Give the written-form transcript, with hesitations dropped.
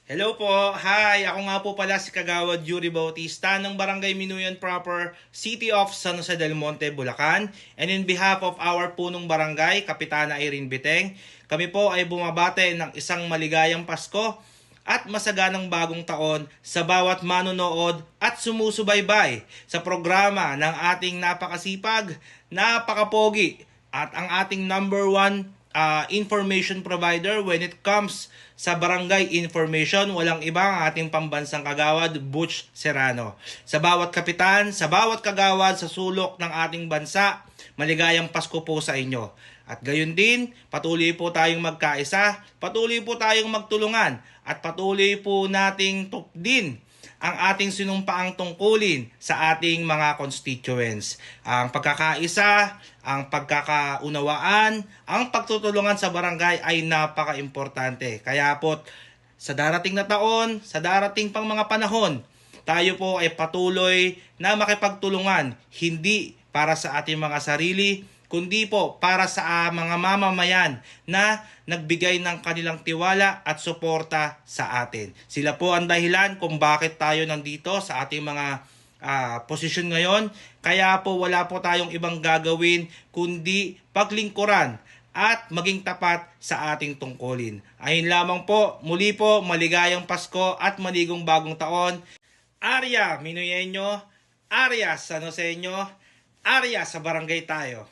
Hello po. Hi, ako nga po pala si Kagawad Yuri Bautista ng Barangay Minuyan Proper, City of San Jose del Monte, Bulacan. And in behalf of our punong barangay, Kapitana Irene Biteng, kami po ay bumabate ng isang maligayang Pasko at masaganang bagong taon sa bawat manonood at sumusubaybay sa programa ng ating napakasipag, napakapogi at ang ating number one information provider when it comes sa barangay information. Walang iba ang ating pambansang kagawad, Butch Serrano. Sa bawat kapitan, sa bawat kagawad sa sulok ng ating bansa, maligayang Pasko po sa inyo. At gayon din, patuloy po tayong magkaisa, patuloy po tayong magtulungan, at patuloy po nating tupdin ang ating sinumpaang tungkulin sa ating mga constituents. Ang pagkakaisa, ang pagkakaunawaan, ang pagtutulungan sa barangay ay napaka-importante. Kaya po, sa darating na taon, sa darating pang mga panahon, tayo po ay patuloy na makipagtulungan, hindi para sa ating mga sarili, kundi po para sa mga mamamayan na nagbigay ng kanilang tiwala at suporta sa atin. Sila po ang dahilan kung bakit tayo nandito sa ating mga posisyon ngayon. Kaya po wala po tayong ibang gagawin kundi paglingkuran at maging tapat sa ating tungkulin. Ayun lamang po, muli po, maligayang Pasko at maligong bagong taon. Arya Minuyeño, Arya San Joseño, Arya sa barangay tayo.